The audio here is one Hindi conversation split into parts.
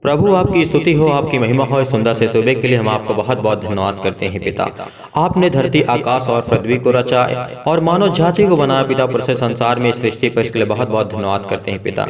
प्रभु आपकी स्तुति हो, आपकी महिमा हो। इस सुंदर से सुबह के लिए हम आपको बहुत बहुत धन्यवाद करते हैं पिता। आपने धरती, आकाश और पृथ्वी को रचा और मानव जाति को बनाया पिता। पर से संसार में सृष्टि पर इसके लिए बहुत बहुत धन्यवाद करते हैं पिता।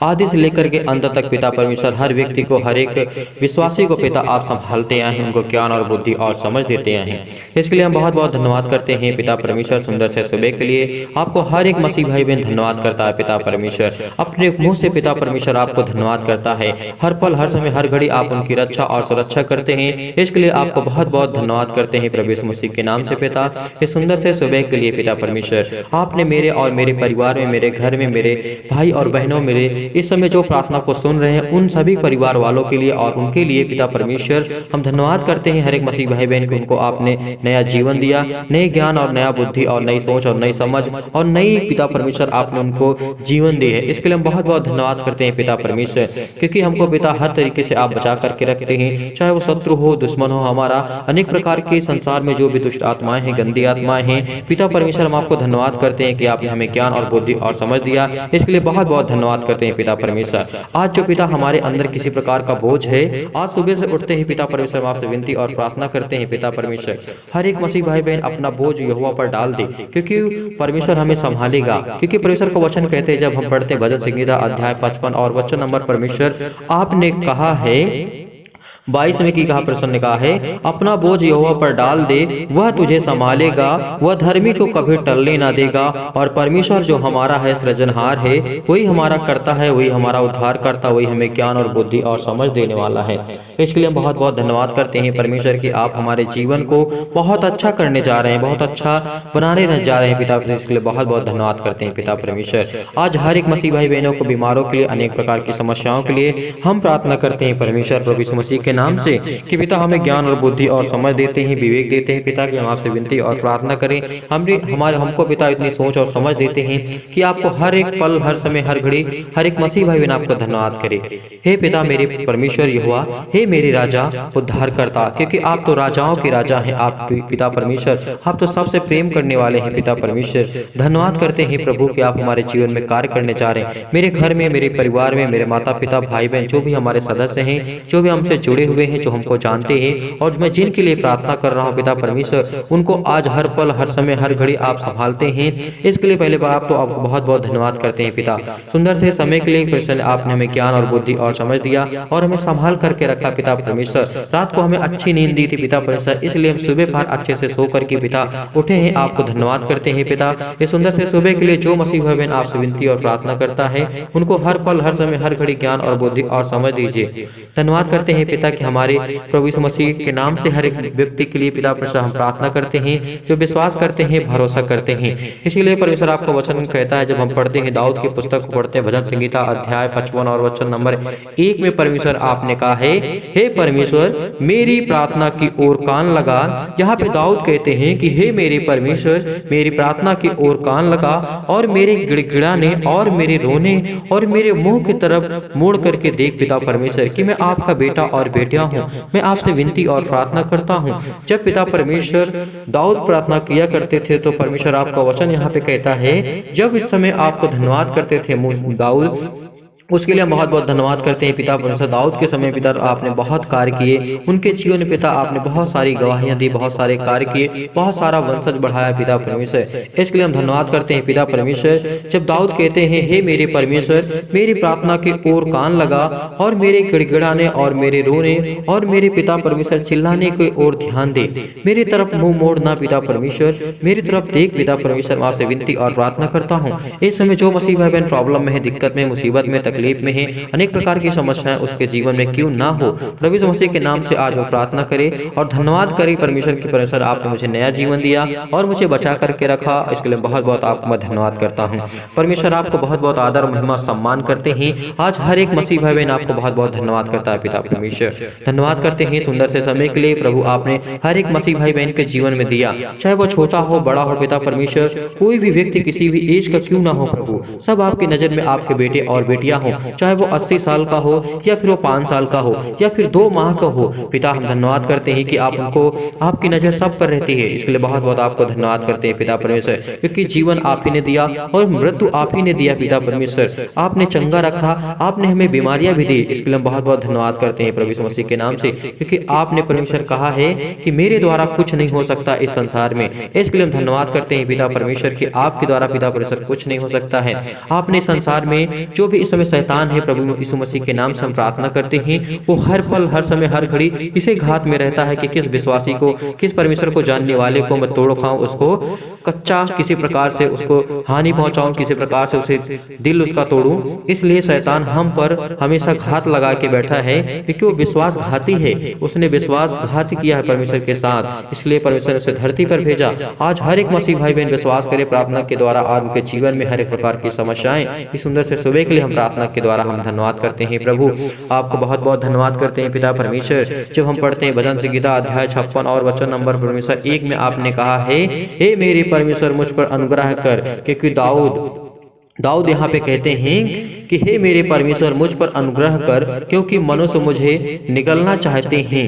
आदि से लेकर के अंत तक पिता परमेश्वर हर व्यक्ति को, हर एक विश्वासी को पिता आप संभालते आए हैं, उनको ज्ञान और बुद्धि और समझ देते आए हैं। इसके लिए हम बहुत बहुत धन्यवाद करते हैं पिता परमेश्वर। सुंदर से सुबह के लिए आपको हर एक मसीह भाई बहन धन्यवाद करता है पिता परमेश्वर। अपने मुंह से पिता परमेश्वर आपको धन्यवाद करता है। हर पल, हर समय, हर घड़ी आप उनकी रक्षा और सुरक्षा करते हैं। इसके लिए आपको बहुत बहुत धन्यवाद करते हैं प्रभु यीशु मसीह के नाम से पिता। इस सुंदर से सुबह के लिए पिता परमेश्वर, आपने मेरे और मेरे परिवार में, मेरे घर में, मेरे भाई और बहनों, मेरे इस समय जो प्रार्थना को सुन रहे हैं उन सभी परिवार वालों के लिए और उनके लिए पिता परमेश्वर हम धन्यवाद करते हैं। हर एक मसीह भाई बहन को, उनको आपने नया जीवन दिया, नए ज्ञान और नया बुद्धि और नई सोच और नई समझ और नई पिता परमेश्वर आपने उनको जीवन दी है। इसके लिए हम बहुत बहुत धन्यवाद करते हैं पिता परमेश्वर, क्योंकि हमको पिता हर तरीके से आप बचा करके रखते हैं। चाहे वो शत्रु हो, दुश्मन हो, हमारा अनेक प्रकार के संसार में जो भी दुष्ट आत्माएं हैं, गंदी आत्माएं हैं, पिता परमेश्वर हम आपको धन्यवाद करते हैं कि आपने हमें ज्ञान और बुद्धि और समझ दिया। इसके लिए बहुत बहुत धन्यवाद करते हैं पिता परमेश्वर। आज जो पिता हमारे अंदर किसी प्रकार का बोझ है, आज सुबह से उठते ही पिता परमेश्वर आपसे विनती और प्रार्थना करते हैं पिता परमेश्वर, हर एक मसीह भाई बहन अपना बोझ यहोवा पर डाल दे, क्योंकि परमेश्वर हमें संभालेगा। क्योंकि परमेश्वर का वचन कहते हैं, जब हम पढ़ते भजन संहिता अध्याय 55 और वचन नंबर परमेश्वर आपने कहा है 22 में की कहा, प्रसन्न ने कहा है, अपना बोझ यहोवा पर डाल दे, वह तुझे संभालेगा, वह धर्मी को कभी टलने ना देगा। और परमेश्वर जो हमारा है, सृजनहार है, वही हमारा करता है, वही हमारा उद्धार करता, वही हमें ज्ञान और बुद्धि और समझ देने वाला है। इसके लिए हम बहुत बहुत धन्यवाद करते हैं परमेश्वर कि आप हमारे जीवन को बहुत अच्छा करने जा रहे हैं, बहुत अच्छा बनाने जा रहे हैं पिता। इसके लिए बहुत बहुत धन्यवाद करते हैं पिता परमेश्वर। आज हर एक मसीह भाई बहनों को, बीमारों के लिए, अनेक प्रकार की समस्याओं के लिए हम प्रार्थना करते हैं परमेश्वर प्रभु यीशु मसीह के नाम से कि पिता हमें ज्ञान और बुद्धि और समझ देते हैं, विवेक देते हैं पिता। कि हम आपसे विनती और प्रार्थना करें, हमको पिता इतनी सोच और समझ देते हैं कि आपको हर एक पल, हर समय, हर घड़ी, हर एक मसीह भाई बहन आपको धन्यवाद करे। हे पिता मेरे परमेश्वर यहोवा, हे मेरे राजा, उद्धार करता, क्योंकि आप तो राजाओं के राजा हैं। आप पिता परमेश्वर, आप तो सबसे प्रेम करने वाले हैं पिता परमेश्वर। धन्यवाद करते हैं प्रभु कि आप हमारे जीवन में कार्य करने जा रहे हैं। मेरे घर में, मेरे परिवार में, मेरे माता पिता, भाई बहन, जो भी हमारे सदस्य हैं, जो भी हमसे जुड़े हुए हैं, जो हमको जानते हैं, और मैं जिनके लिए प्रार्थना कर रहा हूं पिता परमेश्वर, उनको आज हर पल, हर समय, हर घड़ी आप संभालते हैं। इसके लिए पहले बार तो आपको बहुत बहुत धन्यवाद करते हैं पिता। सुंदर से समय के लिए आपने हमें ज्ञान और बुद्धि और समझ दिया और हमें संभाल करके रखा पिता परमेश्वर। रात को हमें अच्छी नींद दी थी पिता परमेश्वर, इसलिए हम सुबह बाहर अच्छे से सो करके पिता उठे हैं। आपको धन्यवाद करते हैं पिता। इस सुंदर से सुबह के लिए जो मसीह भाई बहन आपसे विनती और प्रार्थना करता है, उनको हर पल, हर समय, हर घड़ी ज्ञान और बुद्धि और समझ दीजिए। धन्यवाद करते हैं पिता कि हमारे प्रभु यीशु मसीह के नाम से हर एक व्यक्ति के लिए पिता परमेश्वर हम प्रार्थना करते हैं, जो विश्वास करते हैं, भरोसा करते हैं। इसीलिए परमेश्वर आपका वचन कहता है, जब हम पढ़ते हैं दाऊद की पुस्तक को पढ़ते हैं, भजन संहिता अध्याय 55 और वचन नंबर 1 में परमेश्वर आपने कहा है, हे परमेश्वर मेरी प्रार्थना की ओर कान लगा। यहाँ पे दाऊद कहते हैं कि हे मेरे परमेश्वर, मेरी प्रार्थना की ओर कान लगा और मेरे गिड़गिड़ाने और मेरे रोने और मेरे मुंह की तरफ मुड़ करके देख पिता परमेश्वर, कि मैं आपका बेटा और बेटिया हूँ। मैं आपसे विनती और प्रार्थना करता हूँ। जब पिता परमेश्वर दाऊद प्रार्थना किया करते थे, तो परमेश्वर आपका वचन यहाँ पे कहता है, जब इस समय आपको धन्यवाद करते थे दाऊद, उसके लिए हम बहुत बहुत धन्यवाद करते हैं पिता परमेश्वर। दाऊद के समय पिता आपने बहुत कार्य किए, उनके जीवन में पिता आपने बहुत सारी गवाहियां दी, बहुत सारे कार्य किए, बहुत सारा वंशज बढ़ाया पिता परमेश्वर। इसके लिए हम धन्यवाद करते हैं पिता परमेश्वर। जब दाऊद कहते हैं, हे मेरे परमेश्वर मेरी प्रार्थना की ओर कान लगा और मेरे गिड़गिड़ाने और मेरे रोने और मेरे पिता परमेश्वर चिल्लाने की ओर ध्यान दे, मेरी तरफ मुंह मोड़ना पिता परमेश्वर, मेरी तरफ देख पिता परमेश्वर। आपसे विनती और प्रार्थना करता हूँ, इस समय जो मसीह भाई बहन प्रॉब्लम में है, दिक्कत में, मुसीबत में, तकलीफ में है, अनेक प्रकार की समस्याएं उसके जीवन में क्यों ना हो, प्रभु यीशु मसीह के नाम से आज वो प्रार्थना करे और धन्यवाद करे परमेश्वर की, परमेश्वर आपने मुझे नया जीवन दिया और मुझे बचा करके रखा। इसके लिए बहुत बहुत आपको मैं धन्यवाद करता हूं परमेश्वर। आपको बहुत बहुत आदर, महिमा, सम्मान करते हैं। आज हर एक मसीह भाई बहन आपको बहुत बहुत धन्यवाद करता है पिता परमेश्वर। धन्यवाद करते हैं सुंदर से समय के लिए प्रभु आपने हर एक मसीह भाई बहन के जीवन में दिया, चाहे वो छोटा हो, बड़ा हो पिता परमेश्वर, कोई भी व्यक्ति किसी भी एज का क्यों ना हो प्रभु, सब आपकी नजर में आपके बेटे और बेटियां हो, चाहे वो 80 साल का हो या फिर वो 5 साल का हो या फिर 2 माह का हो। पिता हम धन्यवाद करते हैं कि आप उनको, आपकी नजर सब पर रहती है, इसके लिए बहुत बहुत आपको धन्यवाद करते हैं पिता परमेश्वर, क्योंकि जीवन आप ही ने दिया और मृत्यु आप ही ने दिया पिता परमेश्वर। आपने चंगा रखा, आपने हमें बीमारियां भी दी, इसके लिए हम बहुत बहुत धन्यवाद करते हैं प्रभु यीशु मसीह के नाम से, क्योंकि आपने परमेश्वर कहा है कि मेरे द्वारा कुछ नहीं हो सकता इस संसार में। इसके लिए हम धन्यवाद करते हैं पिता परमेश्वर कि आपके द्वारा पिता परमेश्वर कुछ नहीं हो सकता है। आपने संसार में जो भी इस समय शैतान है प्रभु यीशु मसीह के नाम से हम प्रार्थना करते हैं, वो हर पल हर समय हर घड़ी इसे घात में रहता है कि किस विश्वासी को, किस परमेश्वर को जानने वाले को मैं तोड़ खाऊं, उसको कच्चा किसी प्रकार से उसको हानि पहुंचाऊं, किसी प्रकार से उसे दिल उसका तोड़ूं। इसलिए शैतान हम पर हमेशा घात लगा के बैठा है, क्योंकि वो विश्वासघाती है, उसने विश्वासघात किया है परमेश्वर के साथ, इसलिए परमेश्वर ने उसे धरती पर भेजा। आज हर एक मसीह भाई बहन विश्वास करे प्रार्थना के द्वारा और उनके जीवन में हर एक प्रकार की समस्याएं इस सुंदर से सुबह के लिए हम प्रार्थना के द्वारा हम धन्यवाद करते हैं। प्रभु आपको बहुत बहुत धन्यवाद करते हैं पिता परमेश्वर। जब हम पढ़ते हैं भजन संहिता अध्याय 56 और वचन नंबर परमेश्वर 1 में आपने कहा है, हे मेरे परमेश्वर मुझ पर अनुग्रह कर, क्योंकि दाऊद यहाँ पे कहते हैं कि हे मेरे परमेश्वर मुझ पर अनुग्रह कर, क्योंकि मनुष्य मुझे निगलना चाहते हैं।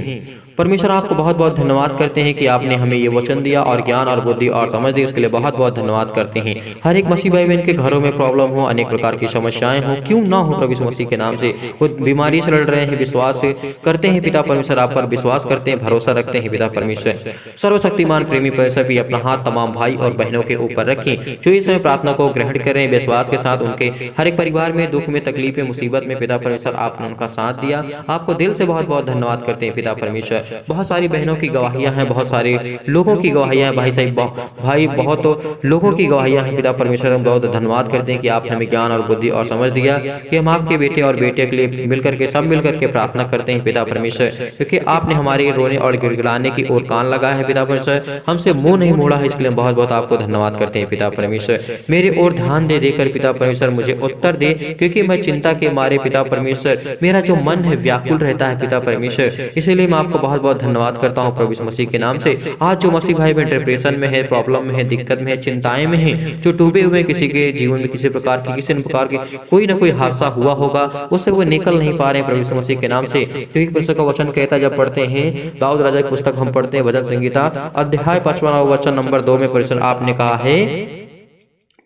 परमेश्वर आपको बहुत बहुत धन्यवाद करते हैं कि आपने हमें ये वचन दिया और ज्ञान और बुद्धि और समझ दी, उसके लिए बहुत बहुत धन्यवाद करते हैं। हर एक मसीह भाई बहन के घरों में प्रॉब्लम हो, अनेक प्रकार की समस्याएं हो, क्यों ना हो प्रभु यीशु मसीह के नाम से, वो बीमारी से लड़ रहे हैं, विश्वास करते हैं पिता परमेश्वर, आप पर विश्वास करते हैं, भरोसा रखते हैं पिता परमेश्वर। सर्वशक्तिमान प्रेमी परमेश्वर भी अपना हाथ तमाम भाई और बहनों के ऊपर रखें जो इस समय प्रार्थना को ग्रहण करें विश्वास के साथ। उनके हर एक परिवार में दुख में, तकलीफ में, मुसीबत में पिता परमेश्वर आपने उनका साथ दिया, आपको दिल से बहुत बहुत धन्यवाद करते हैं पिता परमेश्वर। बहुत सारी बहनों की गवाहियां हैं, बहुत सारे लोगों की गवाहियां हैं, भाई साहब भाई बहुत लोगों की गवाहियां हैं पिता परमेश्वर। हम बहुत धन्यवाद करते हैं कि आप हमें ज्ञान और बुद्धि और समझ दिया कि हम आपके बेटे और बेटे के लिए मिलकर के सब मिलकर के प्रार्थना करते हैं पिता परमेश्वर, क्योंकि आपने हमारे रोने और गिड़गिड़ाने की ओर कान लगाया है पिता परमेश्वर, हमसे मुंह नहीं मोड़ा है, इसके लिए बहुत बहुत आपको धन्यवाद करते हैं पिता परमेश्वर। मेरे ओर ध्यान दे देकर पिता परमेश्वर मुझे उत्तर दे, क्योंकि मैं चिंता के मारे पिता परमेश्वर मेरा जो मन है व्याकुल रहता है पिता परमेश्वर, इसीलिए मैं आपको बहुत बहुत धन्यवाद करता हूं प्रभु यीशु मसीह के नाम से। आज जो मसीह भाई बहन डिप्रेशन में है, प्रॉब्लम में है, दिक्कत में है, चिंताएं में है, जो डूबे हुए किसी के जीवन में किसी प्रकार की कोई ना कोई हादसा हुआ होगा, उससे वो निकल नहीं पा रहे हैं प्रभु यीशु मसीह के नाम से, क्योंकि परमेश्वर का वचन कहता है, जब पढ़ते हैं दाऊद राजा की पुस्तक हम पढ़ते हैं भजन संहिता अध्याय 55 वचन नंबर 2 में परमेश्वर आपने कहा है,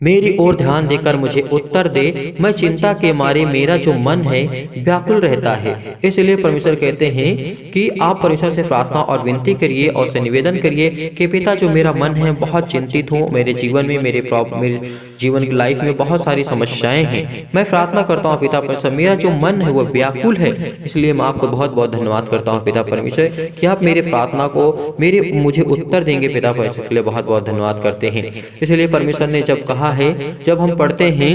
मेरी ओर ध्यान देकर मुझे उत्तर दे, मैं चिंता के मारे मेरा जो मन है व्याकुल रहता है। इसलिए परमेश्वर कहते हैं कि आप परमेश्वर से प्रार्थना और विनती करिए और से निवेदन करिए कि पिता जो मेरा मन है बहुत चिंतित हूँ, मेरे जीवन में मेरे जीवन की लाइफ में बहुत सारी समस्याएं हैं, मैं प्रार्थना करता हूँ पिता परमेश्वर, मेरा जो मन है वो व्याकुल है। इसलिए मैं आपको बहुत बहुत धन्यवाद करता हूँ पिता परमेश्वर कि आप मेरे प्रार्थना को मुझे उत्तर देंगे पिता परमेश्वर, के लिए बहुत बहुत धन्यवाद करते हैं। इसलिए परमेश्वर ने जब कहा है, जब हम पढ़ते हैं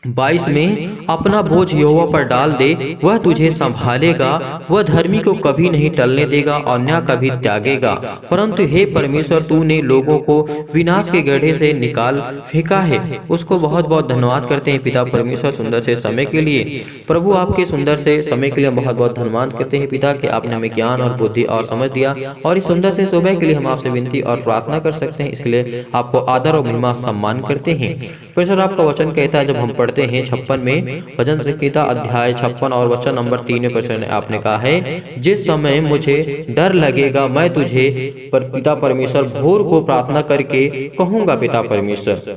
22 में, अपना बोझ यहोवा पर डाल दे, वह तुझे संभालेगा, वह धर्मी को कभी नहीं टलने देगा और न कभी त्यागेगा। परंतु हे परमेश्वर, तूने लोगों को विनाश के गड्ढे से निकाल फेंका है। उसको बहुत बहुत धन्यवाद करते हैं पिता परमेश्वर सुंदर से समय के लिए। प्रभु आपके सुंदर से समय के लिए हम बहुत बहुत धन्यवाद करते हैं पिता कि आपने हमें ज्ञान और बुद्धि और समझ दिया, और इस सुंदर से सुबह के लिए हम आपसे विनती और प्रार्थना कर सकते हैं। इसके लिए आपको आदर और महिमा सम्मान करते हैं। परमेश्वर आपका वचन कहता है, जब हम पढ़ते हैं 56 में भजन संहिता अध्याय 56 और वचन नंबर 3 में परमेश्वर आपने कहा है, जिस समय मुझे डर लगेगा मैं तुझे पिता परमेश्वर भोर को प्रार्थना करके कहूंगा पिता परमेश्वर,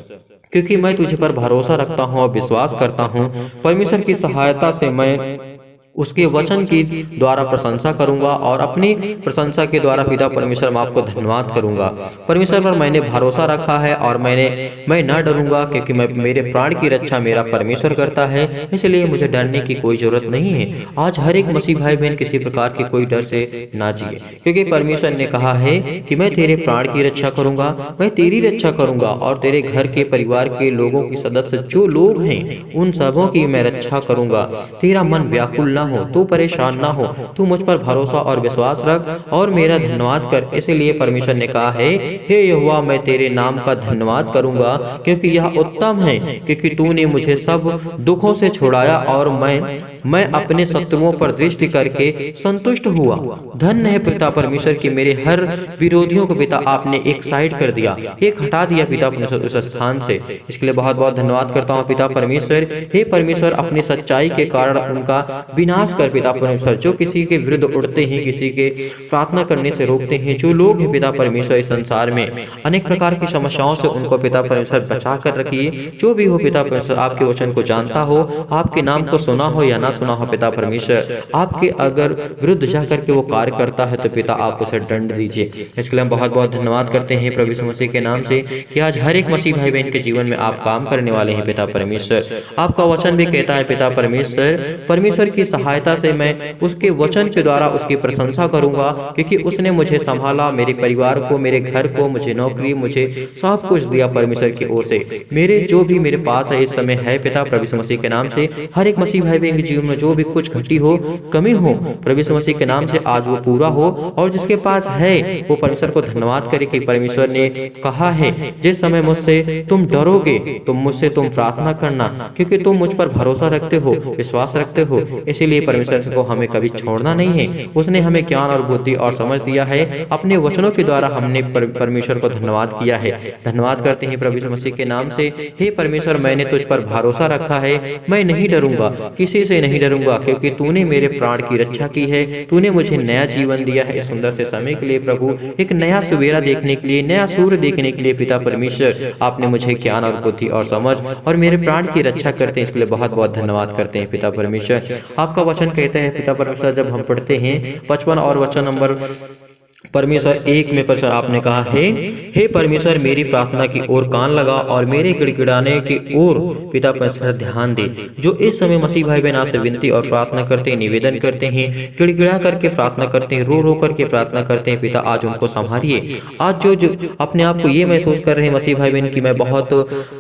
क्योंकि मैं तुझे पर भरोसा रखता हूँ और विश्वास करता हूँ। परमेश्वर की सहायता से मैं उसके वचन की द्वारा प्रशंसा करूंगा और अपनी प्रशंसा के द्वारा पिता परमेश्वर मैं आपको धन्यवाद करूंगा। परमेश्वर पर मैंने भरोसा रखा है और मैं न डरूंगा, क्योंकि मेरे प्राण की रक्षा मेरा परमेश्वर करता है, इसलिए मुझे डरने की कोई जरूरत नहीं है। आज हर एक मसीह भाई बहन किसी प्रकार के कोई डर से ना जिए, क्योंकि परमेश्वर ने कहा है कि मैं तेरे प्राण की रक्षा करूंगा, मैं तेरी रक्षा करूंगा और तेरे घर के परिवार के लोगों के सदस्य जो लोग हैं उन सबों की मैं रक्षा करूंगा। तेरा मन व्याकुल ना हो, तू परेशान ना हो, तू मुझ पर भरोसा और विश्वास रख और मेरा धन्यवाद कर। इसलिए परमेश्वर ने कहा है, हे यहोवा, मैं तेरे नाम का धन्यवाद करूंगा, क्योंकि यह उत्तम है, क्योंकि तूने मुझे सब दुखों से छुड़ाया और मैं मैं अपने शत्रुओं पर दृष्टि करके संतुष्ट हुआ। धन्य है पिता परमेश्वर की मेरे हर विरोधियों को पिता आपने एक साइड कर दिया, एक हटा दिया पिता परमेश्वर उस स्थान से। इसके लिए बहुत बहुत धन्यवाद करता हूँ पिता परमेश्वर। हे परमेश्वर, अपनी सच्चाई के कारण उनका विनाश कर पिता परमेश्वर। जो किसी के विरुद्ध उड़ते हैं, किसी के प्रार्थना करने से रोकते हैं, जो लोग हैं पिता परमेश्वर इस संसार में अनेक प्रकार की समस्याओं से उनको पिता परमेश्वर बचा कर रखिए। जो भी हो पिता परमेश्वर, आपके वचन को जानता हो, आपके नाम को सुना हो या ना सुना हो पिता परमेश्वर, आपके अगर विरुद्ध जाकर के वो कार्य करता है तो पिता आप उसे दंड दीजिए। इसके लिए हम बहुत बहुत धन्यवाद करते हैं प्रभु यीशु मसीह के नाम से कि आज हर एक मसीह भाई बहन के जीवन में आप काम करने वाले हैं पिता परमेश्वर। आपका वचन भी कहता है पिता परमेश्वर, परमेश्वर की सहायता से मैं उसके वचन के द्वारा उसकी प्रशंसा करूंगा, क्योंकि उसने मुझे संभाला, मेरे परिवार को, मेरे घर को, मुझे नौकरी, मुझे सब कुछ दिया परमेश्वर की ओर से। मेरे जो भी मेरे पास है इस समय है पिता प्रभु यीशु मसीह के नाम से, हर एक मसीह भाई बहन के जीवन में जो भी कुछ घटी हो, कमी हो, प्रभु यीशु मसीह के नाम से आज वो पूरा हो। और जिसके पास है वो परमेश्वर को धन्यवाद करे कि परमेश्वर ने कहा है जिस समय मुझसे तुम डरोगे तुम मुझसे तुम प्रार्थना करना, क्योंकि तुम मुझ पर भरोसा रखते हो, विश्वास रखते हो। इसीलिए परमेश्वर को हमें कभी छोड़ना नहीं है। उसने हमें ज्ञान और बुद्धि और समझ दिया है। अपने वचनों के द्वारा हमने परमेश्वर को धन्यवाद किया है। धन्यवाद करते हैं प्रभु यीशु मसीह के नाम से। हे परमेश्वर, मैंने तुझ पर भरोसा रखा है, मैं नहीं डरूंगा, किसी से नहीं डरूंगा, क्योंकि तूने मेरे प्राण की रक्षा की है। तूने मुझे नया जीवन दिया है इस सुंदर से समय के लिए प्रभु, एक नया सवेरा देखने के लिए, नया सूर्य देखने के लिए पिता परमेश्वर आपने मुझे ज्ञान और बुद्धि और समझ और मेरे प्राण की रक्षा करते हैं। इसके लिए बहुत बहुत धन्यवाद करते हैं पिता परमेश्वर। आपका वचन कहते हैं पिता परमेश्वर, जब हम पढ़ते हैं 55 और वचन नंबर परमेश्वर 1 में परमेश्वर आपने कहा है, हे परमेश्वर मेरी प्रार्थना की ओर कान लगा और मेरे गिड़गिड़ाने की ओर पिता परमेश्वर ध्यान दे। जो इस समय मसीह भाई बहन आपसे विनती और प्रार्थना करते हैं, निवेदन करते हैं, गिड़गिड़ा करके प्रार्थना करते हैं, रो रो करके प्रार्थना करते हैं, पिता आज उनको संभालिए। आज जो अपने आप को ये महसूस कर रहे हैं मसीह भाई बहन की मैं बहुत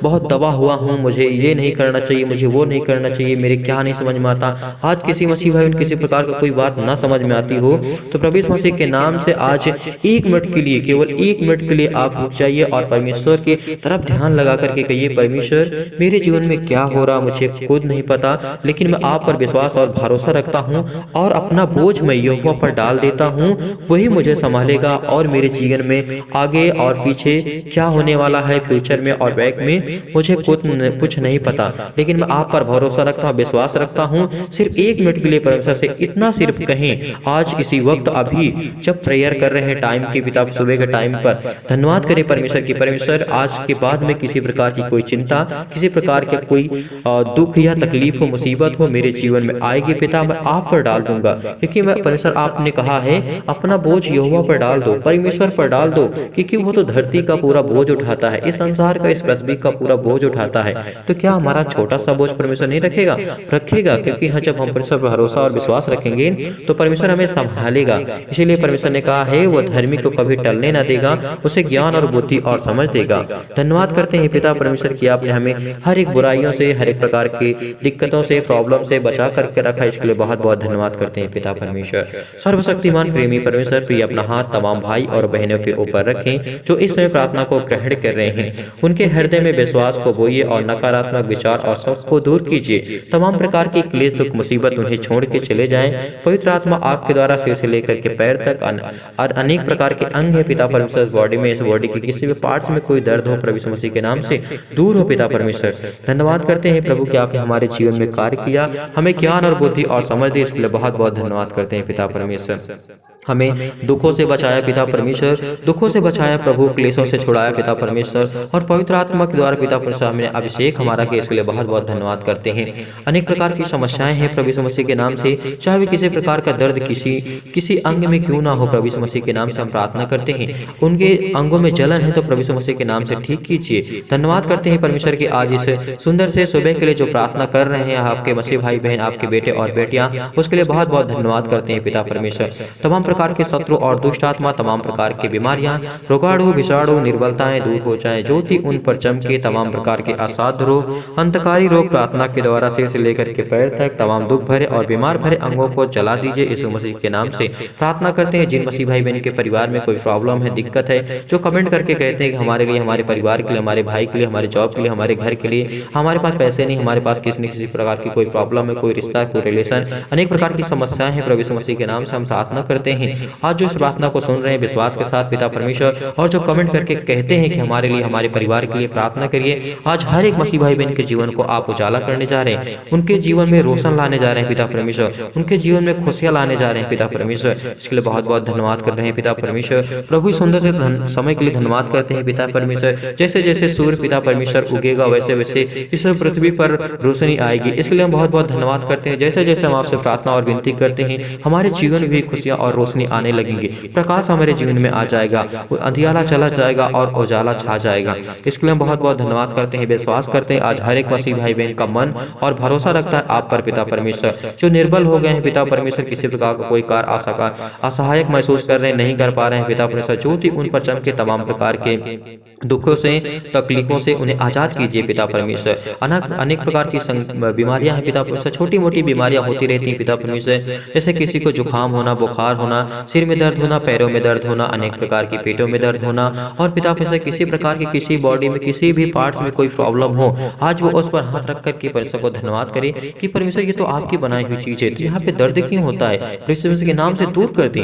बहुत दबा हुआ हूँ, मुझे ये नहीं करना चाहिए, मुझे वो नहीं करना चाहिए, मेरे क्या नहीं समझ में आता। आज किसी मसीह भाई बहन किसी प्रकार का कोई बात ना समझ में आती हो तो प्रभु यीशु मसीह के नाम से आज 1 मिनट के लिए, केवल 1 मिनट के लिए आप रुक जाइए और परमेश्वर की तरफ ध्यान लगा करके कहिए, परमेश्वर मेरे जीवन में क्या हो रहा मुझे खुद नहीं पता, लेकिन मैं आप पर विश्वास और भरोसा रखता हूँ और अपना बोझ मैं यहोवा पर डाल देता हूँ। वही मुझे संभालेगा और मेरे जीवन में आगे और पीछे क्या होने वाला है, फ्यूचर में और बैक में मुझे कुछ नहीं पता, लेकिन मैं आप पर भरोसा रखता हूँ, विश्वास रखता हूँ। सिर्फ 1 मिनट के लिए परमेश्वर से इतना सिर्फ कहें आज इसी वक्त, अभी जब प्रेयर कर रहे हैं टाइम की पिता सुबह के टाइम पर, धन्यवाद करें परमेश्वर की। परमेश्वर आज के बाद में किसी प्रकार की कोई चिंता, किसी प्रकार के कोई दुख या तकलीफ हो, मुसीबत हो मेरे जीवन में आएगी पिता, मैं आप पर डाल दूंगा, क्योंकि मैं परमेश्वर आपने कहा है अपना बोझ यहोवा पर डाल दो, परमेश्वर पर डाल दो, क्योंकि वो तो धरती का पूरा बोझ उठाता है, इस संसार का, इस पृथ्वी का पूरा बोझ उठाता है। तो क्या हमारा छोटा सा बोझ परमेश्वर नहीं रखेगा? रखेगा, क्योंकि हाँ जब हम परमेश्वर पर भरोसा और विश्वास रखेंगे तो परमेश्वर हमें संभालेगा। इसीलिए परमेश्वर ने कहा है वो धर्मी को कभी टलने न देगा, उसे ज्ञान और बुद्धि और समझ देगा। धन्यवाद करते हैं पिता परमेश्वर की, आपने हमें हर एक बुराइयों से, हर एक प्रकार की दिक्कतों से, प्रॉब्लम से बचा करके रखा, इसके लिए बहुत बहुत धन्यवाद करते हैं पिता परमेश्वर। सर्वशक्तिमान प्रेमी परमेश्वर प्रिय अपना हाथ तमाम भाई और बहनों के ऊपर रखें जो इस समय प्रार्थना को ग्रहण कर रहे हैं, उनके हृदय में विश्वास को बोइए और नकारात्मक विचार और शक को दूर कीजिए। तमाम प्रकार की क्लेश, दुख, मुसीबत उन्हें छोड़ के चले जाएं। पवित्र आत्मा आपके द्वारा सिर से लेकर के पैर तक और अनेक प्रकार के अंग है पिता परमेश्वर बॉडी में, इस बॉडी के किसी भी पार्ट्स में कोई दर्द हो प्रभु यीशु मसीह के नाम से दूर हो पिता परमेश्वर। धन्यवाद करते हैं प्रभु कि आपने हमारे जीवन में कार्य किया, हमें ज्ञान और बुद्धि और समझ दी, इसके लिए बहुत बहुत धन्यवाद करते हैं पिता परमेश्वर। हमें दुखों से बचाया पिता परमेश्वर, दुखों से बचाया प्रभु, क्लेशों से छुड़ाया पिता परमेश्वर, और पवित्र आत्मा के द्वारा पिता परमेश्वर हमने अभिषेक हमारा किया, इसके लिए बहुत बहुत धन्यवाद करते हैं। अनेक प्रकार की समस्याएं हैं प्रभु यीशु मसीह के नाम से, चाहे वे किसी प्रकार का दर्द किसी अंग में क्यों ना हो, प्रभु यीशु मसीह के नाम से हम प्रार्थना करते हैं। उनके अंगों में जलन है तो प्रभु यीशु मसीह के नाम से ठीक कीजिए। धन्यवाद करते हैं परमेश्वर की आज इस सुंदर से सुबह के लिए जो प्रार्थना कर रहे हैं आपके मसीह भाई बहन, आपके बेटे और बेटियां, उसके लिए बहुत बहुत धन्यवाद करते हैं पिता परमेश्वर। तमाम प्रकार के शत्रु और दुष्ट आत्मा, तमाम प्रकार की बीमारियां, रोगाणु विषाणु निर्बलताएं दूर हो जाएं। ज्योति उन पर चमके, तमाम प्रकार के असाध्य रोग, अंतकारी रोग प्रार्थना के द्वारा सिर से लेकर के पैर तक तमाम दुख भरे और बीमार भरे अंगों को जला दीजिए। यीशु मसीह के नाम से प्रार्थना करते हैं। जिन मसीह भाई बहन के परिवार में कोई प्रॉब्लम है, दिक्कत है, जो कमेंट करके कहते हैं कि हमारे लिए, हमारे परिवार के लिए, हमारे भाई के लिए, हमारे जॉब के लिए, हमारे घर के लिए, हमारे पास पैसे नहीं, हमारे पास किसी न किसी प्रकार की कोई प्रॉब्लम है, कोई रिश्ता, कोई रिलेशन, अनेक प्रकार की समस्याएं हैं, प्रभु यीशु मसीह के नाम से हम प्रार्थना करते हैं। आज जो इस प्रार्थना को सुन रहे हैं विश्वास के साथ पिता परमेश्वर, और जो कमेंट करके कहते हैं कि हमारे लिए, हमारे परिवार के लिए प्रार्थना करिए, आज हर एक मसीह भाई बहन के जीवन को आप उजाला करने जा रहे हैं, उनके जीवन में रोशन लाने जा रहे हैं पिता परमेश्वर, उनके जीवन में खुशियां लाने जा रहे हैं पिता परमेश्वर। इसके लिए बहुत बहुत धन्यवाद कर रहे हैं पिता परमेश्वर। प्रभु सुंदर से समय के लिए धन्यवाद करते हैं पिता परमेश्वर। जैसे जैसे सूर्य पिता परमेश्वर उगेगा, वैसे वैसे इस पृथ्वी पर रोशनी आएगी। इसके लिए हम बहुत बहुत धन्यवाद करते हैं। जैसे जैसे हम आपसे प्रार्थना और विनती करते हैं, हमारे जीवन में भी खुशियां और रोशनी आने लगेंगी, प्रकाश हमारे जीवन में आ जाएगा, अंधियारा चला जाएगा और उजाला छा जाएगा। इसके लिए हम बहुत बहुत धन्यवाद करते हैं, विश्वास करते हैं आज हर एक मसीह भाई बहन का मन और भरोसा रखता है आप पर पिता परमेश्वर। जो निर्बल हो गए हैं पिता परमेश्वर, किसी प्रकार का कोई कार्य असहायक महसूस कर रहे हैं, नहीं कर पा रहे हैं पिता परमेश्वर, ज्योति उन पर चमके, तमाम प्रकार के दुखों से, तकलीफों से उन्हें आजाद कीजिए पिता परमेश्वर। अनेक प्रकार की बीमारियां हैं पिता परमेश्वर, छोटी मोटी बीमारियां होती रहती हैं पिता परमेश्वर, जैसे किसी को जुकाम होना, बुखार होना, सिर में दर्द होना, पैरों में दर्द होना, अनेक प्रकार की पेटों में दर्द होना, और पिता परमेश्वर किसी प्रकार की किसी बॉडी में किसी भी पार्ट्स में कोई प्रॉब्लम हो, आज वो उस पर हाथ रख करके परमेश्वर को धन्यवाद करे कि परमेश्वर ये तो आपकी बनाई हुई चीज है, तो यहाँ पे दर्द क्यों होता है, प्रभु मसीह के नाम से दूर कर दी,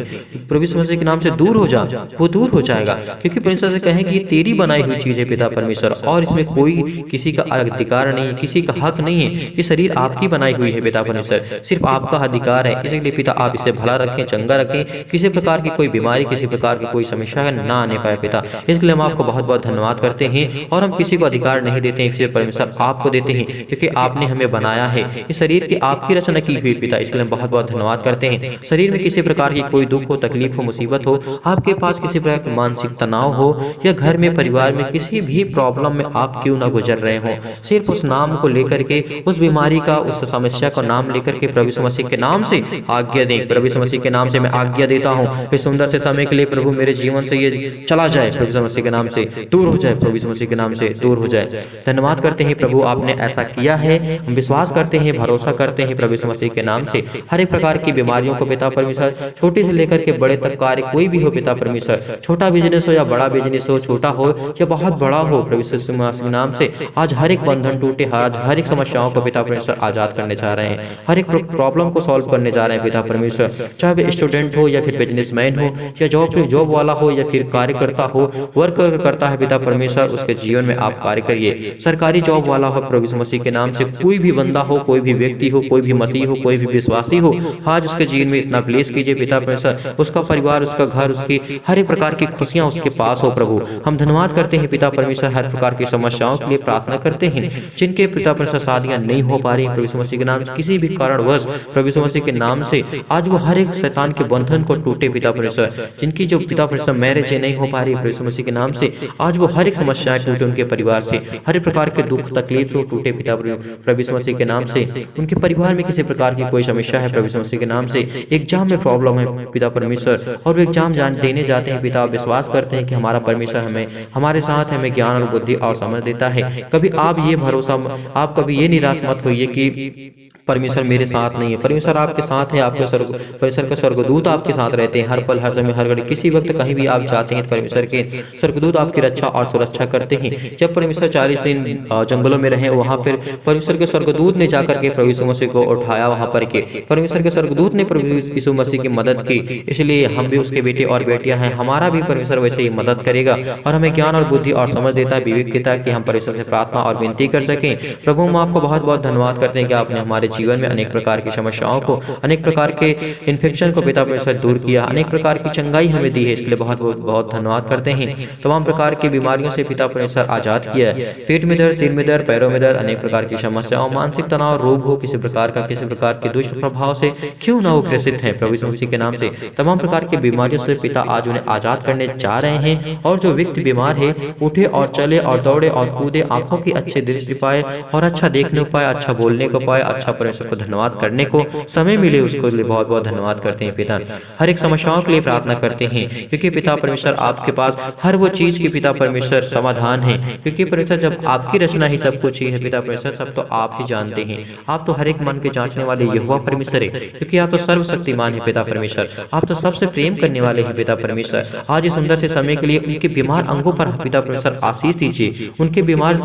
प्रभु मसीह के नाम से दूर हो जा, वो दूर हो जाएगा, क्योंकि परमेश्वर से कहें कि ये तेरी बनाई हुई चीज है पिता परमेश्वर, और इसमें कोई किसी का अधिकार नहीं, किसी का हक नहीं है। ये शरीर आपकी बनाई हुई है पिता परमेश्वर, सिर्फ आपका अधिकार है। इसलिए पिता आप इसे भला रखें, चंगा रखें, किसी प्रकार की कोई बीमारी, किसी प्रकार की कोई समस्या ना आने पाए पिता। इसके लिए हम आपको बहुत बहुत धन्यवाद करते हैं, और हम किसी को अधिकार नहीं देते हैं, इसे परमेश्वर आपको देते हैं, क्योंकि आपने हमें बनाया है, इस शरीर की आपकी रचना की हुई पिता। इसके लिए हम बहुत बहुत धन्यवाद करते हैं। शरीर में किसी प्रकार की कोई दुख हो, तकलीफ हो, मुसीबत हो, आपके पास किसी प्रकार का मानसिक तनाव हो, या घर में परिवार में किसी भी प्रॉब्लम में आप क्यों ना गुजर रहे हो, सिर्फ उस नाम को लेकर के, उस बीमारी का, उस समस्या का नाम लेकर के प्रभु यीशु मसीह के नाम से आज्ञा दें। प्रभु यीशु मसीह के नाम से मैं आज्ञा देता हूँ, इस सुंदर से समय के लिए प्रभु मेरे जीवन से ये चला जाए, प्रभु यीशु मसीह के नाम से दूर हो जाए, प्रभु यीशु मसीह के नाम से दूर हो जाए। धन्यवाद करते हैं प्रभु, आपने ऐसा किया है, हम विश्वास करते हैं, भरोसा करते हैं प्रभु यीशु मसीह के नाम से। हर एक प्रकार की बीमारियों को पिता परमेश्वर, छोटे से लेकर के बड़े तक कार्य कोई भी हो पिता परमेश्वर, छोटा बिजनेस हो या बड़ा बिजनेस हो, छोटा हो या बहुत बड़ा हो, प्रभु यीशु मसीह के नाम से आज हर एक बंधन टूटे, आज हर एक समस्याओं को पिता परमेश्वर आजाद करने जा रहे हैं, हर एक प्रॉब्लम को सॉल्व करने जा रहे हैं पिता परमेश्वर। चाहे वे स्टूडेंट हो या फिर बिजनेसमैन हो, या जॉब वाला हो या फिर कार्यकर्ता हो, वर्क करता है पिता परमेश्वर, उसके जीवन में आप कार्य करिए। सरकारी जॉब वाला हो, प्रभु यीशु मसीह के नाम से कोई भी बंदा हो, कोई भी व्यक्ति हो, कोई भी मसीह हो, कोई भी विश्वासी हो, आज उसके जीवन में इतना ब्लेस कीजिए पिता परमेश्वर, उसका परिवार, उसका घर, उसकी हर एक प्रकार की खुशियां उसके पास हो। प्रभु हम धन्यवाद करते हैं पिता परमेश्वर, हर प्रकार की समस्याओं के लिए प्रार्थना करते हैं, जिनके पिता परमेश्वर शादियां नहीं हो पा रही, प्रभु यीशु मसीह के नाम से किसी भी कारणवश प्रभु यीशु मसीह के नाम से आज वो हर एक शैतान के बंधन को टूटे पिता परमेश्वर, जिनकी जो पिता परमेश्वर मैरिज नहीं हो पा रही, प्रभु यीशु मसीह के नाम से आज वो हर एक समस्याएं टूटे, उनके परिवार से हर एक प्रकार के दुख तकलीफ को टूटे पिता प्रभु यीशु मसीह के नाम से। उनके परिवार में किसी प्रकार की कोई समस्या है, प्रभु यीशु मसीह के नाम से एग्जाम में प्रॉब्लम है पिता परमेश्वर, और वो एग्जाम देने जाते हैं पिता, विश्वास करते हैं कि हमारा परमेश्वर हमें, हमारे साथ हमें ज्ञान और बुद्धि और समझ देता है। कभी आप ये भरोसा, आप कभी ये निराश मत होइए कि परमेश्वर मेरे साथ नहीं है, परमेश्वर आपके साथ है, आपके परमेश्वर के स्वर्गदूत आपके साथ रहते हैं, हर पल, हर समय, हर घड़ी, किसी वक्त कहीं भी आप जाते हैं, परमेश्वर के स्वर्गदूत आपकी रक्षा और सुरक्षा करते हैं। जब परमेश्वर 40 दिन जंगलों में रहे, वहां पर परमेश्वर के स्वर्गदूत ने जाकर के प्रभु यीशु मसीह को उठाया, वहां पर के परमेश्वर के स्वर्गदूत ने प्रभु यीशु मसीह की मदद की। इसलिए हम भी उसके बेटे और बेटियां हैं, हमारा भी परमेश्वर वैसे ही मदद करेगा, और हमें ज्ञान और बुद्धि और समझ देता है, विवेक देता है कि हम परमेश्वर से प्रार्थना और विनती कर सकें। प्रभु हम आपको बहुत बहुत धन्यवाद करते हैं कि आपने हमारे जीवन में अनेक प्रकार की समस्याओं को, अनेक प्रकार के इन्फेक्शन को पिता परमेश्वर दूर किया, अनेक प्रकार की चंगाई हमें दी है, इसके लिए बहुत बहुत बहुत धन्यवाद करते हैं। तमाम प्रकार की बीमारियों से पिता परमेश्वर आजाद किया है, पेट में दर्द, सिर में दर्द, पैरों में दर्द, अनेक प्रकार की समस्याओं, मानसिक तनाव, रोग हो, किसी प्रकार का, किसी प्रकार के दुष्ट प्रभाव से क्यों ना वो ग्रसित हैं, प्रभु यीशु मसीह के नाम से तमाम प्रकार की बीमारियों से पिता आज उन्हें आजाद करने जा रहे हैं। और जो व्यक्ति बीमार है, उठे और चले और दौड़े और कूदे, आंखों की अच्छी दृष्टि पाए और अच्छा देखने को पाए, अच्छा बोलने को पाए, अच्छा परमेश्वर को धन्यवाद करने को समय मिले, उसको लिए बहुत बहुत धन्यवाद करते हैं पिता। हर एक समस्याओं के लिए प्रार्थना करते हैं, क्योंकि पिता परमेश्वर आपके पास हर वो चीज की पिता परमेश्वर समाधान है। क्योंकि परमेश्वर जब आपकी रचना ही सब कुछ ही है पिता परमेश्वर, सब तो आप ही जानते हैं। आप तो हर एक मन के जांचने वाले यहोवा परमेश्वर है, क्योंकि आप तो सर्वशक्तिमान है पिता परमेश्वर। आप तो सबसे प्रेम करने वाले हैं पिता परमेश्वर। आज इस सुंदर से समय के लिए उनके बीमार अंगों पर पिता परमेश्वर आशीष दीजिए, उनके बीमार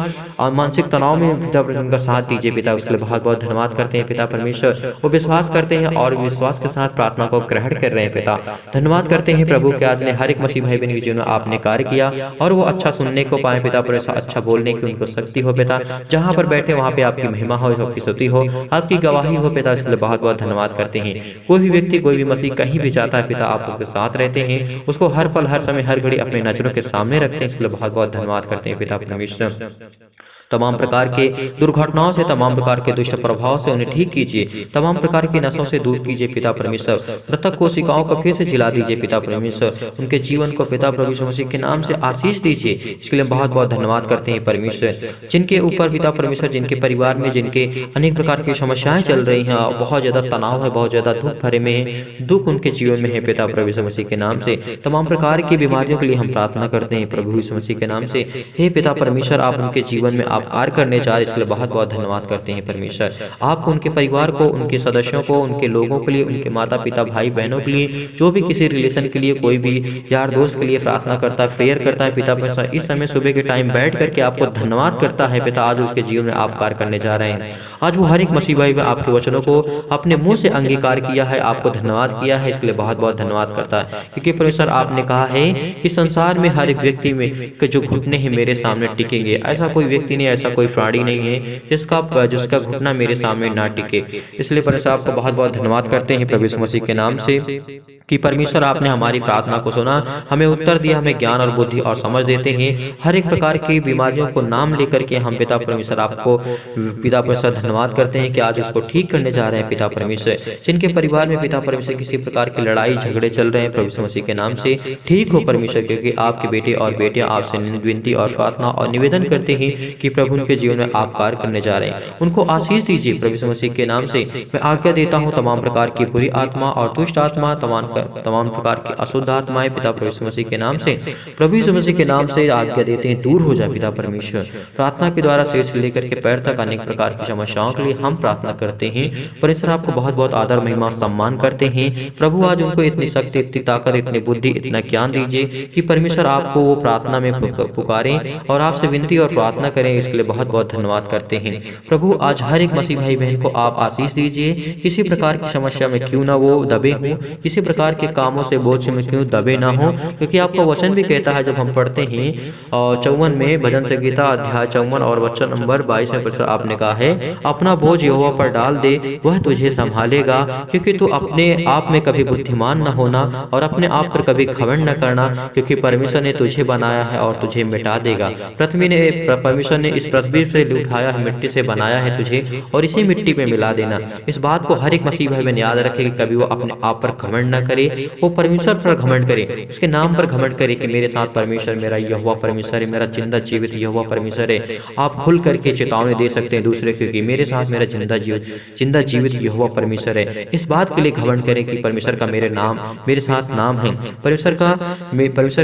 मानसिक तनाव में पिता परमेश्वर उनका साथ दीजिए पिता। उसके लिए बहुत बहुत धन्यवाद करते हैं पिता परमेश्वर। वो विश्वास करते हैं और विश्वास के साथ प्रार्थना को ग्रहण कर रहे हैं पिता। धन्यवाद करते हैं प्रभु कि आज ने हर एक मसीह भाई बहन के जीवन में आपने कार्य किया और वो अच्छा सुनने को पाए पिता परमेश्वर, अच्छा बोलने की उनको शक्ति हो पिता। जहाँ पर बैठे वहाँ पे आपकी महिमा हो, आपकी स्तुति हो, आपकी गवाही हो पिता। इसके लिए बहुत बहुत धन्यवाद करते हैं। कोई भी व्यक्ति, कोई भी मसीह कहीं भी जाता है पिता, आप उसके साथ रहते हैं, उसको हर पल हर समय हर घड़ी अपने नजरों के सामने रखते हैं। इसके लिए बहुत बहुत धन्यवाद करते हैं पिता परमेश्वर। तमाम प्रकार के दुर्घटनाओं से, तमाम प्रकार के दुष्ट प्रभाव से उन्हें ठीक कीजिए, तमाम प्रकार की नशों से दूर कीजिए पिता परमेश्वर। मृतक कोशिकाओं को फिर से जिला दीजिए पिता परमेश्वर। उनके जीवन को पिता परमेश्वर मसीह के नाम से आशीष दीजिए। इसके लिए बहुत बहुत धन्यवाद करते हैं परमेश्वर। जिनके ऊपर पिता परमेश्वर, जिनके परिवार में जिनके अनेक प्रकार की समस्याएं चल रही हैं, बहुत ज्यादा तनाव है, बहुत ज्यादा दुख भरे में है, दुख उनके जीवन में है पिता परमेश्वर मसीह के नाम से। तमाम प्रकार की बीमारियों के लिए हम प्रार्थना करते हैं प्रभु यीशु मसीह के नाम से। हे पिता परमेश्वर, आप उनके जीवन में आप कार्य करने जा रहे, इसके लिए बहुत बहुत धन्यवाद करते हैं परमेश्वर। आप उनके परिवार को, उनके सदस्यों को, उनके लोगों के लिए, उनके माता पिता भाई बहनों के लिए, जो भी किसी रिलेशन के लिए, कोई भी यार दोस्त के लिए प्रार्थना करता है, प्रेयर करता है पिता परमेश्वर, इस समय सुबह के टाइम बैठ करके आपको धन्यवाद करता है पिता। आज उसके जीवन में आप कार्य करने जा रहे हैं। आज वो हर एक मसीह भाई में आपके वचनों को अपने मुंह से अंगीकार किया है, आपको धन्यवाद किया है। इसके लिए बहुत बहुत धन्यवाद करता है, क्योंकि परमेश्वर आपने कहा है कि संसार में हर एक व्यक्ति में जो घुटने हैं मेरे सामने टिकेंगे। ऐसा कोई व्यक्ति नहीं, ऐसा कोई प्राणी नहीं है जिसका घुटना मेरे सामने ना टिके। इसलिए परमेश्वर आपको बहुत बहुत धन्यवाद करते हैं प्रभु यीशु मसीह के नाम से कि परमेश्वर आपने हमारी प्रार्थना को सुना, हमें उत्तर दिया, हमें ज्ञान और बुद्धि और समझ देते हैं। हर एक प्रकार की बीमारियों को नाम लेकर के हम पिता परमेश्वर आपको पिता परमेश्वर धन्यवाद करते हैं कि आज उसको ठीक करने जा रहे हैं पिता परमेश्वर। जिनके परिवार में पिता परमेश्वर किसी प्रकार की लड़ाई झगड़े चल रहे हैं प्रभु यीशु मसीह के नाम से ठीक हो परमेश्वर, क्योंकि आपके बेटे और बेटियां आपसे विनती और प्रार्थना और निवेदन करते हैं कि प्रभु उनके जीवन में आप कार्य करने जा रहे हैं। उनको आशीष दीजिए प्रभु यीशु मसीह के नाम से। मैं आज्ञा देता हूँ तमाम प्रकार की बुरी आत्मा और दुष्ट आत्मा, तमाम प्रकार की अशुद्ध आत्माएं पिता प्रभु यीशु मसीह के नाम से, प्रभु यीशु मसीह के नाम से आज्ञा देते हैं दूर हो जाए पिता परमेश्वर। प्रार्थना के द्वारा सिर से लेकर के पैर तक अनेक प्रकार की समस्याओं के लिए हम प्रार्थना करते हैं। परमेश्वर आपको बहुत बहुत आदर महिमा सम्मान करते हैं प्रभु। आज उनको इतनी शक्ति, इतनी ताकत, इतनी बुद्धि, इतना ज्ञान दीजिए कि परमेश्वर आपको वो प्रार्थना में पुकारें और आपसे विनती और प्रार्थना करें। इसके लिए बहुत बहुत धन्यवाद करते हैं प्रभु। आज हर एक मसीह भाई बहन को आप आशीष दीजिए, किसी प्रकार की समस्या में क्यों ना वो दबे हों, किसी प्रकार के कामों से बोझ में क्यों दबे ना हो, क्योंकि आपका वचन भी कहता है जब हम पढ़ते हैं 54 में भजन संगीता अध्याय 54 और वचन नंबर 22 में आपने कहा है अपना बोझ यहोवा पर डाल दे, वह तुझे संभालेगा। क्योंकि तू अपने आप में कभी बुद्धिमान न होना और अपने आप पर कभी घमंड न करना, क्योंकि परमेश्वर ने तुझे बनाया है और तुझे मिटा देगा। परमेश्वर ने इस पृथ्वी से उठाया है, मिट्टी से बनाया है तुझे और इसी मिट्टी में मिला देना। इस बात को हर एक मसीह भाई बहन याद रखे कि कभी वो अपने आप पर घमंड न करे, वो परमेश्वर पर घमंड करे, उसके नाम पर घमंड करे कि मेरे साथ परमेश्वर, मेरा यहोवा परमेश्वर है, मेरा जिंदा जीवित यहोवा परमेश्वर है। आप खुल करके चेतावनी दे सकते हैं दूसरे को कि मेरे साथ मेरा जिंदा जीवित यहोवा परमेश्वर है। इस बात के लिए घमंड करें कि परमेश्वर का मेरे साथ नाम है, परमेश्वर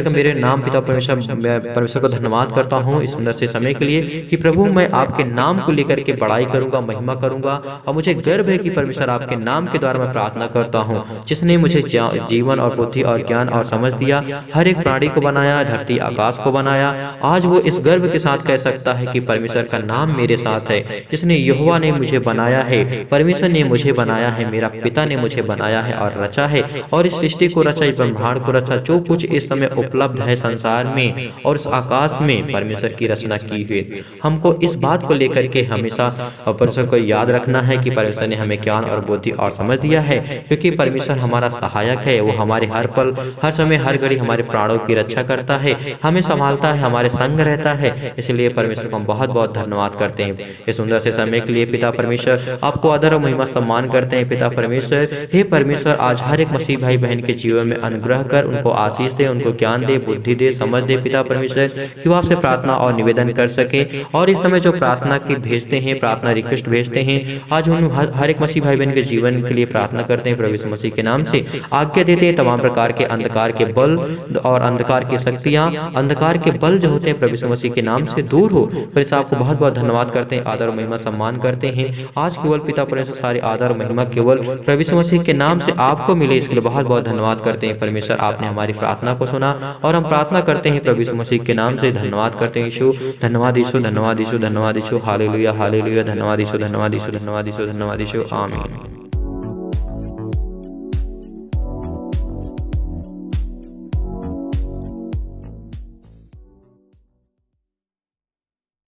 का मेरे नाम पिता परमेश्वर। मैं परमेश्वर को धन्यवाद करता हूँ इस सुंदर से समय के लिए कि प्रभु मैं आपके नाम को लेकर के बड़ाई करूंगा, महिमा करूंगा और मुझे गर्व है कि परमेश्वर आपके नाम के द्वारा मैं प्रार्थना करता हूँ, जिसने मुझे जीवन और बुद्धि और ज्ञान और समझ दिया, हर एक प्राणी को बनाया, धरती आकाश को बनाया। आज वो इस गर्व के साथ कह सकता है कि परमेश्वर का नाम मेरे साथ है, जिसने यहोवा ने मुझे बनाया है, परमेश्वर ने मुझे बनाया है, मेरा पिता ने मुझे बनाया है और रचा है और इस सृष्टि को रचा, इस ब्रह्मांड को रचा, जो कुछ इस समय उपलब्ध है संसार में और इस आकाश में परमेश्वर की रचना की हुई। हमको इस बात को लेकर के हमेशा परमेश्वर को याद रखना है कि परमेश्वर ने हमें ज्ञान और बुद्धि और समझ दिया है, क्योंकि परमेश्वर हमारा सहायक है। वो हमारे हर पल, हर समय, हर घड़ी हमारे प्राणों की रक्षा करता है, हमें संभालता है, हमारे संग रहता है। इसलिए परमेश्वर को हम बहुत बहुत धन्यवाद करते हैं इस सुंदर से समय के लिए। पिता परमेश्वर आपको आदर और महिमा सम्मान करते हैं पिता परमेश्वर। हे परमेश्वर, आज हर एक मसीह भाई बहन के जीवन में अनुग्रह कर, उनको आशीष दे, उनको ज्ञान दे, बुद्धि दे, समझ दे पिता परमेश्वर, कि वो आपसे प्रार्थना और निवेदन कर सके और इस समय जो प्रार्थना की भेजते हैं, प्रार्थना रिक्वेस्ट भेजते हैं, आज हम हर एक मसीह भाई बहन के जीवन के लिए प्रार्थना करते हैं। प्रभु यीशु मसीह के नाम से आज्ञा देते हैं तमाम प्रकार के अंधकार के बल और अंधकार की शक्तियां, अंधकार के बल जो होते हैं प्रभु यीशु मसीह के नाम से दूर हो। फिर से आपको बहुत बहुत धन्यवाद करते हैं, आदर और महिमा सम्मान करते हैं। आज केवल पिता परमेश्वर सारे आदर और महिमा केवल प्रभु यीशु मसीह के नाम से आपको मिले, इसके लिए बहुत बहुत धन्यवाद करते हैं। परमेश्वर आपने हमारी प्रार्थना को सुना और हम प्रार्थना करते हैं प्रभु यीशु मसीह के नाम से। धन्यवाद करते हैं यीशु, धन्यवाद यीशु, धन्यवाद यीशु, धन्यवाद यीशु, हालेलुया हालेलुया, धन्यवाद यीशु, धन्यवाद यीशु, धन्यवाद यीशु, धन्यवाद यीशु, आमीन।